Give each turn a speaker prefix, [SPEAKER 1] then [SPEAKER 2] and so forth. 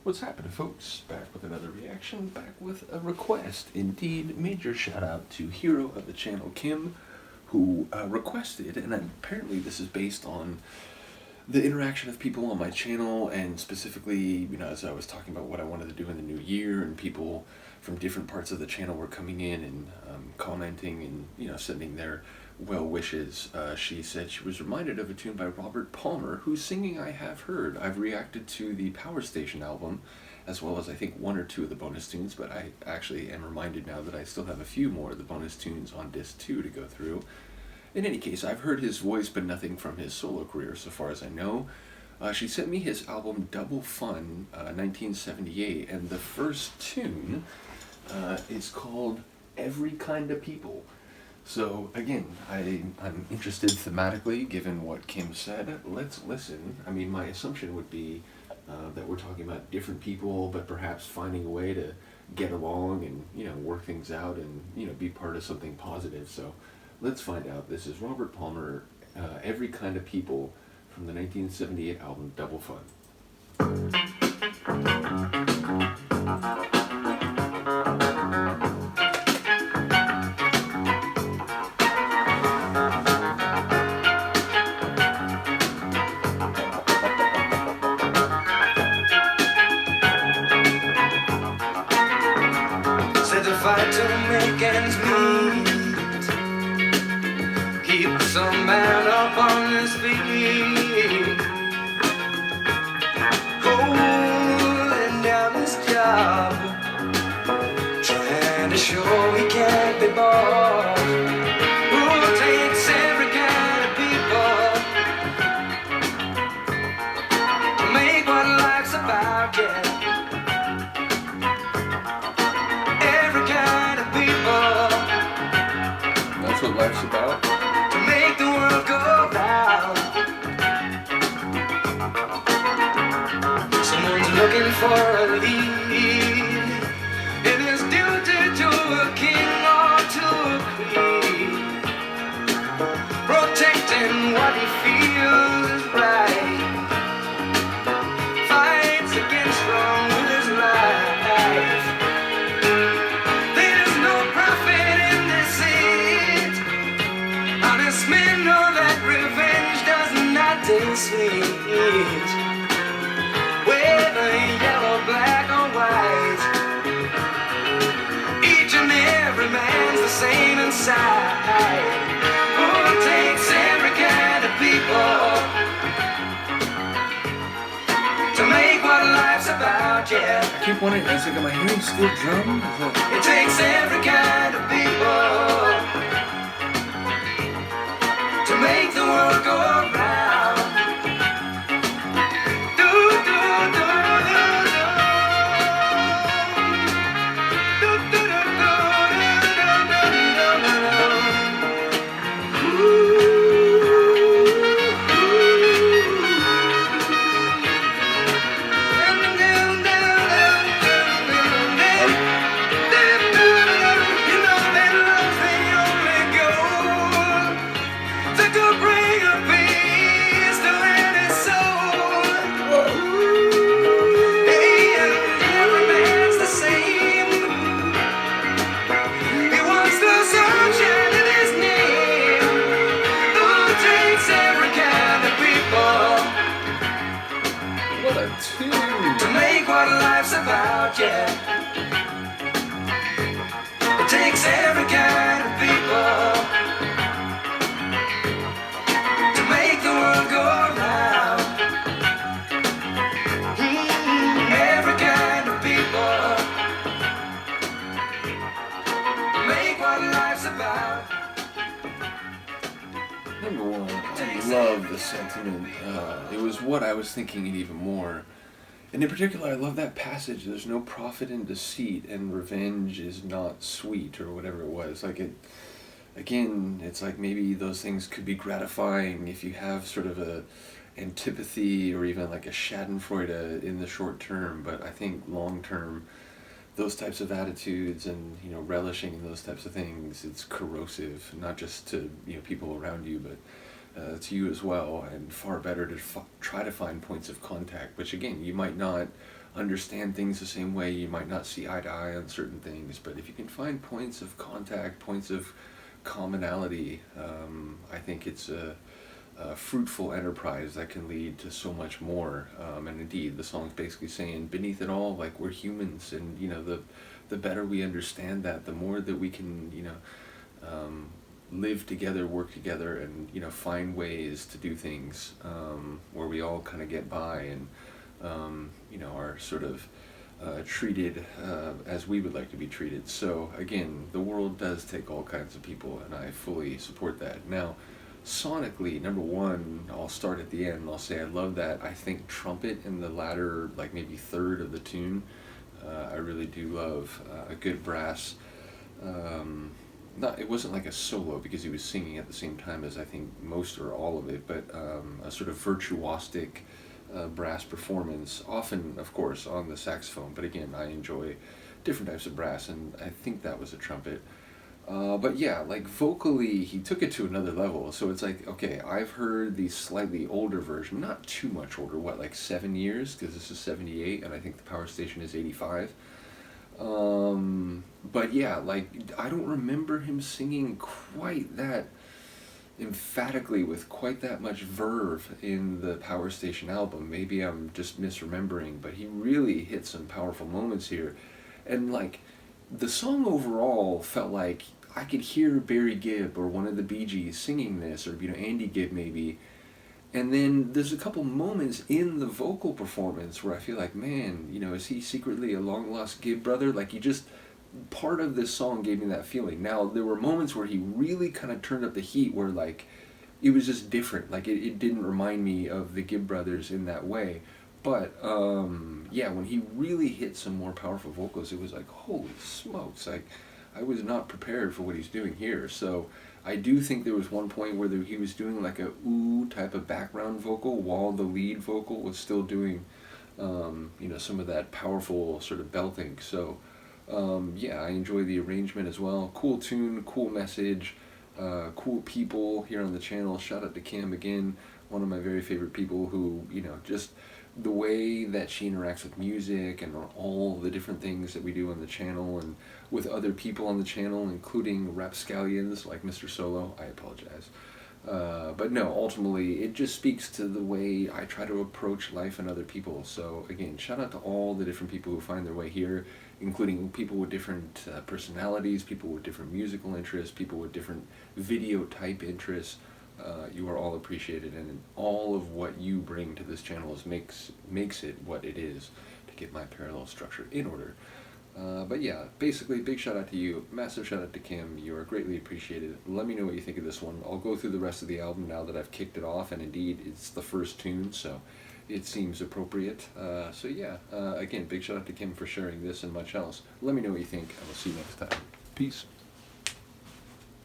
[SPEAKER 1] What's happening, folks? Back with another reaction, back with a request. Indeed, major shout out to hero of the channel, Kim, who requested, and apparently this is based on the interaction of people on my channel, and specifically, as I was talking about what I wanted to do in the new year, and people from different parts of the channel were coming in and commenting and, sending their well wishes. She said she was reminded of a tune by Robert Palmer, whose singing I have heard. I've reacted to the Power Station album, as well as I think one or two of the bonus tunes, but I actually am reminded now that I still have a few more of the bonus tunes on disc 2 to go through. In any case, I've heard his voice, but nothing from his solo career so far as I know. She sent me his album Double Fun, 1978, and the first tune is called Every Kind of People. So again, I'm interested thematically, given what Kim said. Let's listen. I mean, my assumption would be that we're talking about different people, but perhaps finding a way to get along and, work things out and, be part of something positive. So let's find out. This is Robert Palmer, Every Kind of People, from the 1978 album Double Fun.
[SPEAKER 2] Fight to make ends meet, keep some man up on his feet, holding down his job, trying to show he can't be bought. Who takes every kind of people to make what life's about, yeah.
[SPEAKER 1] That's what life's about.
[SPEAKER 2] To make the world go round. Someone's looking for a lead in his duty to a king or to a queen, protecting what he feels is right, fights against wrong with his life. Men know that revenge does not taste sweet, whether yellow, black or white, each and every man's the same inside. Who takes every kind of people to make what life's about, yeah.
[SPEAKER 1] I keep wondering, am I hearing steel drum?
[SPEAKER 2] It takes every kind of people to make the world go round. Do, do, do, do, do. Do, do, do, to make what life's about, yeah. It takes every kind of people to make the world go round. Every kind of people to make what life's about.
[SPEAKER 1] Number one, I love the sentiment. It was what I was thinking and even more. And in particular, I love that passage. There's no profit in deceit, and revenge is not sweet, or whatever it was. Again, it's like maybe those things could be gratifying if you have sort of a antipathy or even like a schadenfreude in the short term. But I think long term, those types of attitudes and relishing in those types of things, it's corrosive, not just to people around you, but to you as well, and far better to try to find points of contact, which again, you might not understand things the same way. You might not see eye to eye on certain things, but if you can find points of contact, points of commonality, I think it's a fruitful enterprise that can lead to so much more. And indeed, the song's basically saying, beneath it all, like, we're humans, and the better we understand that, the more that we can live together, work together, and find ways to do things where we all kind of get by, and are sort of treated as we would like to be treated. So again, the world does take all kinds of people, and I fully support that. Now, sonically, number one, I'll start at the end. I'll say I love that, I think, trumpet in the latter, like maybe third of the tune. I really do love a good brass. It wasn't like a solo because he was singing at the same time as I think most or all of it, but a sort of virtuosic brass performance, often, of course, on the saxophone. But again, I enjoy different types of brass, and I think that was a trumpet. But yeah, like vocally, he took it to another level. So it's like, okay, I've heard the slightly older version, not too much older, like 7 years, because this is 78, and I think the Power Station is 85. But yeah, like, I don't remember him singing quite that emphatically with quite that much verve in the Power Station album. Maybe I'm just misremembering, but he really hit some powerful moments here. And like, the song overall felt like I could hear Barry Gibb or one of the Bee Gees singing this, or Andy Gibb maybe. And then there's a couple moments in the vocal performance where I feel like, man, is he secretly a long lost Gibb brother? Like, part of this song gave me that feeling. Now, there were moments where he really kind of turned up the heat, where like, it was just different. Like, it didn't remind me of the Gibb brothers in that way. But yeah, when he really hit some more powerful vocals, it was like, holy smokes, like, I was not prepared for what he's doing here. So I do think there was one point where he was doing like a ooh type of background vocal while the lead vocal was still doing some of that powerful sort of belting. So yeah, I enjoy the arrangement as well. Cool tune, cool message, cool people here on the channel. Shout out to Kim again, one of my very favorite people, who just the way that she interacts with music and all the different things that we do on the channel and with other people on the channel, including rapscallions like Mr. Solo. I apologize. But no, ultimately, it just speaks to the way I try to approach life and other people. So again, shout out to all the different people who find their way here, including people with different personalities, people with different musical interests, people with different video type interests. You are all appreciated, and all of what you bring to this channel makes it what it is, to get my parallel structure in order. But yeah, basically, big shout out to you, massive shout out to Kim. You are greatly appreciated. Let me know what you think of this one. I'll go through the rest of the album now that I've kicked it off, and indeed, it's the first tune, so it seems appropriate. So yeah, again, big shout out to Kim for sharing this and much else. Let me know what you think. I will see you next time. Peace.